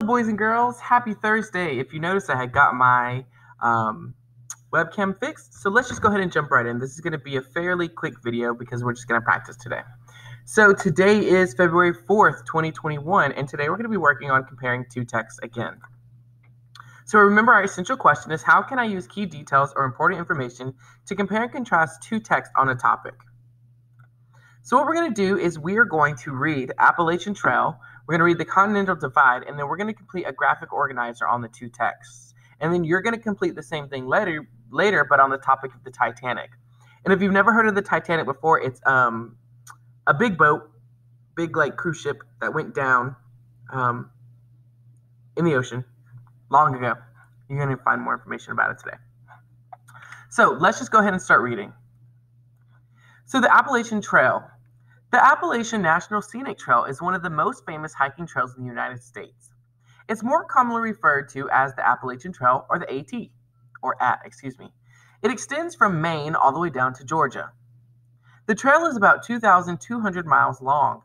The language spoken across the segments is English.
Boys and girls, happy Thursday. If you notice, I had got my webcam fixed, so let's just go ahead and jump right in. This is going to be a fairly quick video because we're just going to practice today. So today is February 4th, 2021, and today we're going to be working on comparing two texts again. So remember, our essential question is, how can I use key details or important information to compare and contrast two texts on a topic? So what we're going to do is we are going to read Appalachian Trail, we're going to read the Continental Divide, and then we're going to complete a graphic organizer on the two texts. And then you're going to complete the same thing later, but on the topic of the Titanic. And if you've never heard of the Titanic before, it's a big boat, big like cruise ship that went down in the ocean long ago. You're going to find more information about it today. So let's just go ahead and start reading. So the Appalachian Trail. The Appalachian National Scenic Trail is one of the most famous hiking trails in the United States. It's more commonly referred to as the Appalachian Trail or the AT. It extends from Maine all the way down to Georgia. The trail is about 2,200 miles long.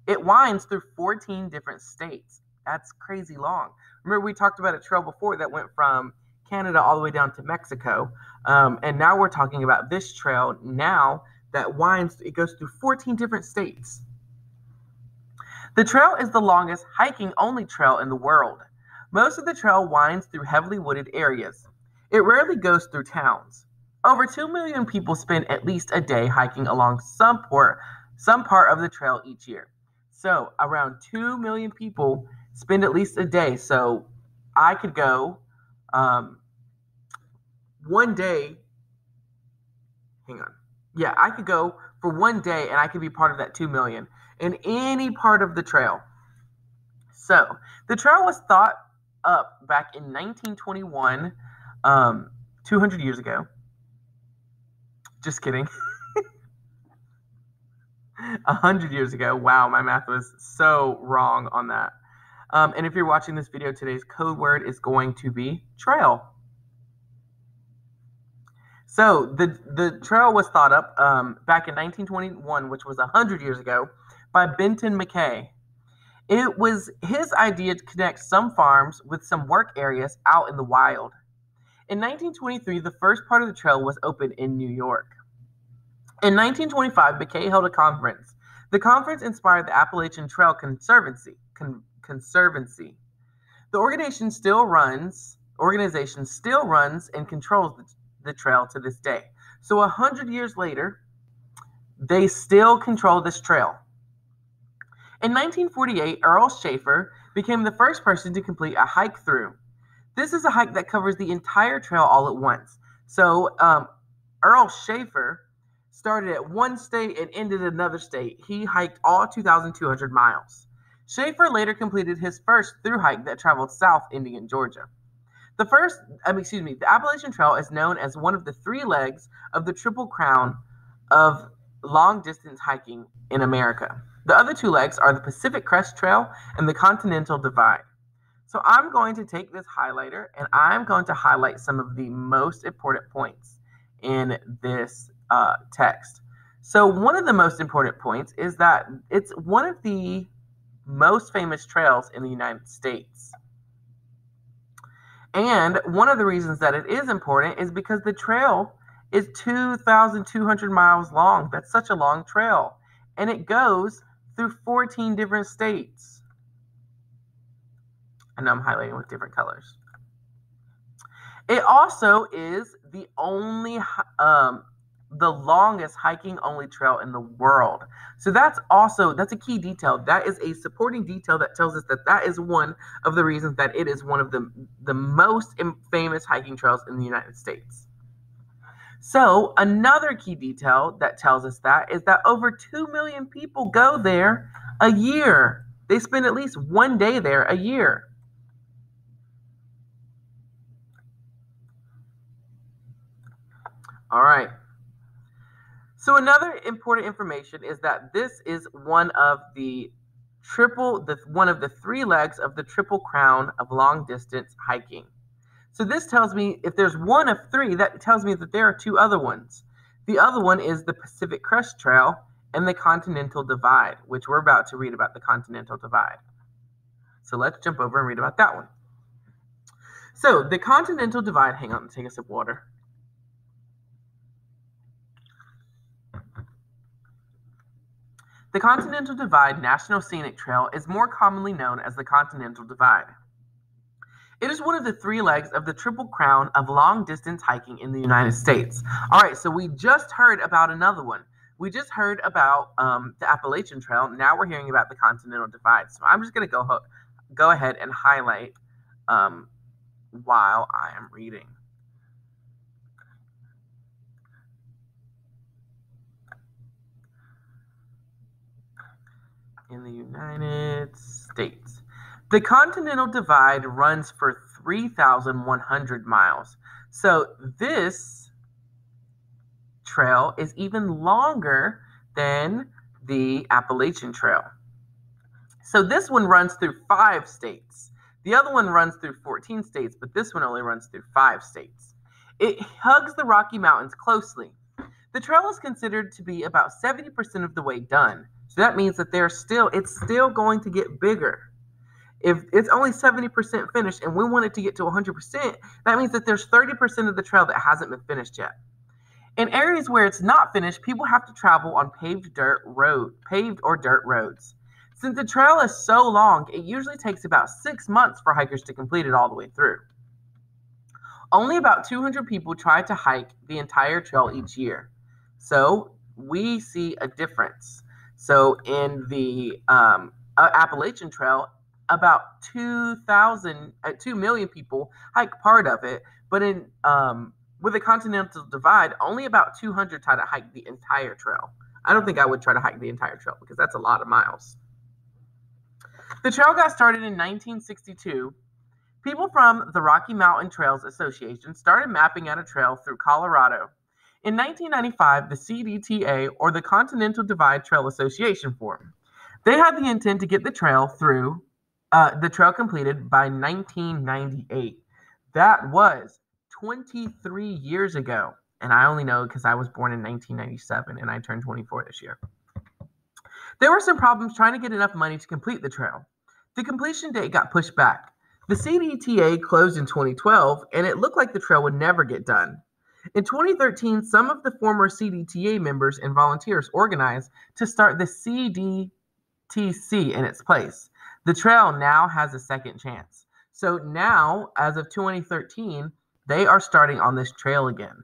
It winds through 14 different states. That's crazy long. Remember, we talked about a trail before that went from Canada all the way down to Mexico. And now we're talking about this trail now that winds, it goes through 14 different states. The trail is the longest hiking-only trail in the world. Most of the trail winds through heavily wooded areas. It rarely goes through towns. Over 2 million people spend at least a day hiking along some part of the trail each year. So around 2 million people spend at least a day. So I could go one day. Hang on. Yeah, I could go for one day and I could be part of that 2 million in any part of the trail. So the trail was thought up back in 1921, 200 years ago. Just kidding. 100 years ago. Wow, my math was so wrong on that. And if you're watching this video, today's code word is going to be trail. So the trail was thought up back in 1921, which was 100 years ago, by Benton MacKaye. It was his idea to connect some farms with some work areas out in the wild. In 1923, the first part of the trail was opened in New York. In 1925, MacKaye held a conference. The conference inspired the Appalachian Trail Conservancy. The organization still runs and controls the trail to this day. So 100 years later, they still control this trail. In 1948, Earl Schaefer became the first person to complete a hike through. This is a hike that covers the entire trail all at once. So Earl Schaefer started at one state and ended another state. He hiked all 2,200 miles. Schaefer later completed his first through hike that traveled south, ending in Georgia. The Appalachian Trail is known as one of the three legs of the Triple Crown of long-distance hiking in America. The other two legs are the Pacific Crest Trail and the Continental Divide. So I'm going to take this highlighter and I'm going to highlight some of the most important points in this text. So one of the most important points is that it's one of the most famous trails in the United States. And one of the reasons that it is important is because the trail is 2,200 miles long. That's such a long trail. And it goes through 14 different states. I know I'm highlighting with different colors. It also is the longest hiking-only trail in the world. So that's a key detail. That is a supporting detail that tells us that is one of the reasons that it is one of the most famous hiking trails in the United States. So another key detail that tells us that is that over 2 million people go there a year. They spend at least one day there a year. All right. So another important information is that this is one of the three legs of the Triple Crown of long distance hiking. So this tells me if there's one of three, that tells me that there are two other ones. The other one is the Pacific Crest Trail and the Continental Divide, which we're about to read about the Continental Divide. So let's jump over and read about that one. So the Continental Divide, hang on, take a sip of water. The Continental Divide National Scenic Trail is more commonly known as the Continental Divide. It is one of the 3 legs of the Triple Crown of long-distance hiking in the United States. All right, so we just heard about another one. We just heard about the Appalachian Trail. Now we're hearing about the Continental Divide. So I'm just going to go ahead and highlight while I am reading. In the United States, the Continental Divide runs for 3,100 miles. So this trail is even longer than the Appalachian Trail. So this one runs through 5 states. The other one runs through 14 states, but this one only runs through 5 states. It hugs the Rocky Mountains closely. The trail is considered to be about 70% of the way done. So that means that it's still going to get bigger. If it's only 70% finished and we want it to get to 100%, that means that there's 30% of the trail that hasn't been finished yet. In areas where it's not finished, people have to travel on paved or dirt roads. Since the trail is so long, it usually takes about 6 months for hikers to complete it all the way through. Only about 200 people try to hike the entire trail each year. So we see a difference. So in the Appalachian Trail, about 2 million people hike part of it, but with the Continental Divide, only about 200 try to hike the entire trail. I don't think I would try to hike the entire trail because that's a lot of miles. The trail got started in 1962. People from the Rocky Mountain Trails Association started mapping out a trail through Colorado. In 1995, the CDTA, or the Continental Divide Trail Association, formed. They had the intent to get the trail completed by 1998. That was 23 years ago, and I only know because I was born in 1997 and I turned 24 this year. There were some problems trying to get enough money to complete the trail. The completion date got pushed back. The CDTA closed in 2012, and it looked like the trail would never get done. In 2013, some of the former CDTA members and volunteers organized to start the CDTC in its place. The trail now has a second chance. So now, as of 2013, they are starting on this trail again.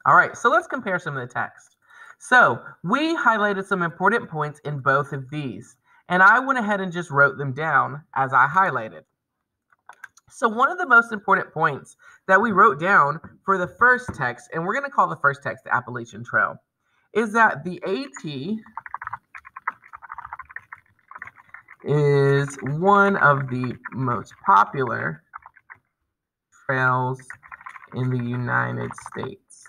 All right, so let's compare some of the text. So we highlighted some important points in both of these, and I went ahead and just wrote them down as I highlighted. So one of the most important points that we wrote down for the first text, and we're going to call the first text the Appalachian Trail, is that the AT is one of the most popular trails in the United States.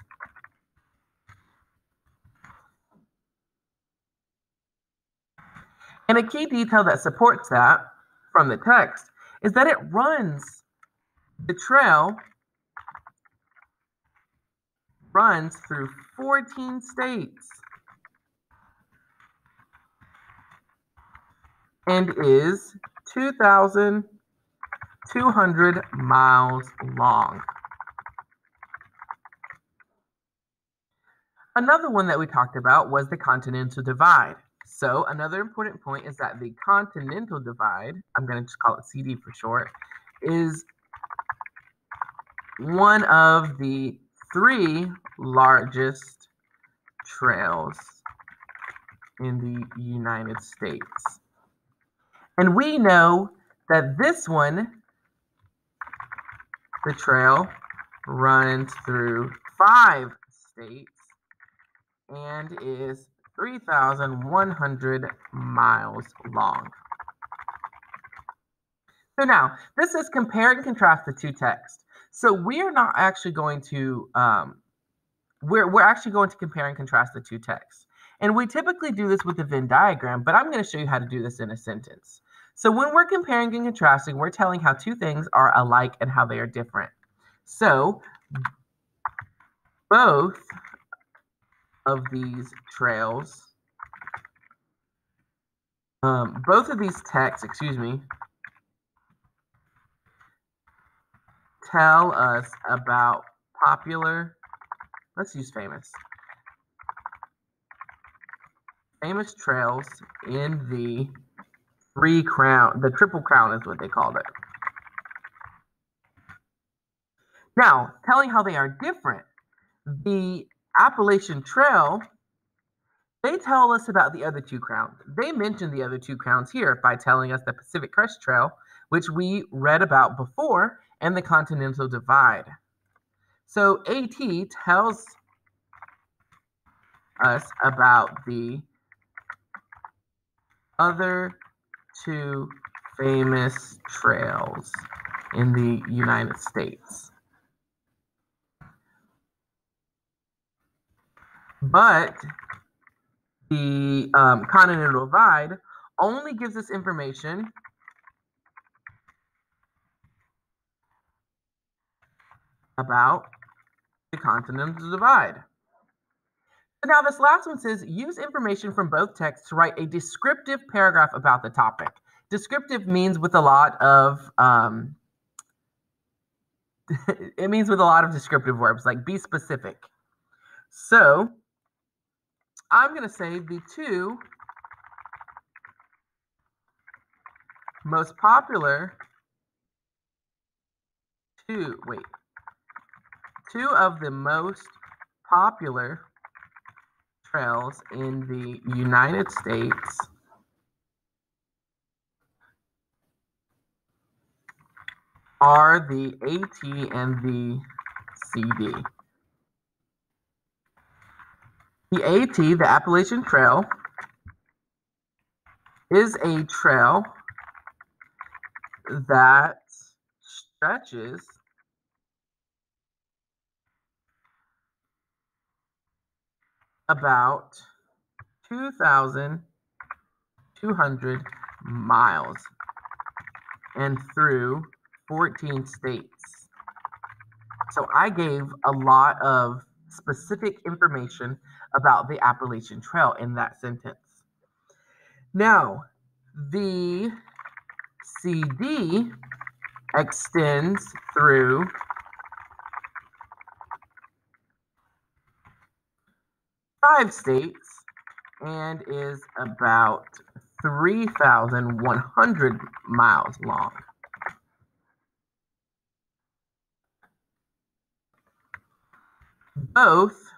And a key detail that supports that from the text is that the trail runs through 14 states and is 2,200 miles long. Another one that we talked about was the Continental Divide. So another important point is that the Continental Divide, I'm going to just call it CD for short, is one of the 3 largest trails in the United States. And we know that this one, the trail, runs through 5 states and is 3,100 miles long. So now, this is compare and contrast the 2 texts. So we are not actually going to, we're actually going to compare and contrast the 2 texts. And we typically do this with the Venn diagram, but I'm going to show you how to do this in a sentence. So when we're comparing and contrasting, we're telling how 2 things are alike and how they are different. So both of these trails both of these texts, tell us about popular, let's use famous trails in the Triple Crown is what they called it. Now, telling how they are different, the Appalachian Trail, they tell us about the other two crowns. They mention the other two crowns here by telling us the Pacific Crest Trail, which we read about before, and the Continental Divide. So AT tells us about the other two famous trails in the United States. But the Continental Divide only gives us information about the Continental Divide. So now this last one says, use information from both texts to write a descriptive paragraph about the topic. Descriptive means with a lot of, it means with a lot of descriptive verbs, like be specific. So I'm going to say the two most popular, two of the most popular trails in the United States are the AT and the CD. The AT, the Appalachian Trail, is a trail that stretches about 2,200 miles and through 14 states. So I gave a lot of specific information about the Appalachian Trail in that sentence. Now, the CD extends through 5 states and is about 3,100 miles long. Both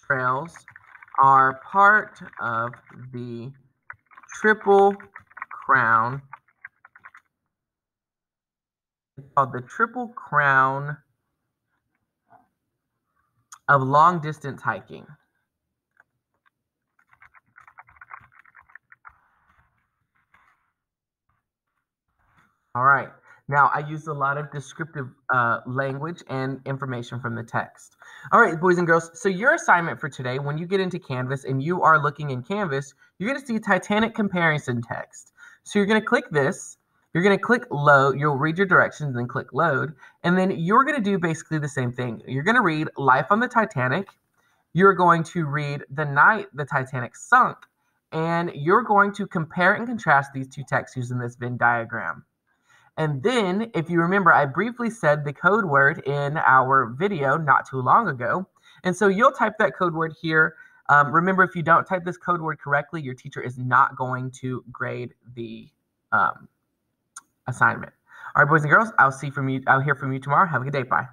trails are part of the Triple Crown. It's called the Triple Crown of long distance hiking. All right. Now, I used a lot of descriptive language and information from the text. All right, boys and girls, so your assignment for today, when you get into Canvas and you are looking in Canvas, you're going to see Titanic comparison text. So you're going to click this. You're going to click load. You'll read your directions and click load. And then you're going to do basically the same thing. You're going to read Life on the Titanic. You're going to read The Night the Titanic Sunk. And you're going to compare and contrast these two texts using this Venn diagram. And then, if you remember, I briefly said the code word in our video not too long ago. And so you'll type that code word here. Remember, if you don't type this code word correctly, your teacher is not going to grade the assignment. All right, boys and girls, I'll hear from you tomorrow. Have a good day. Bye.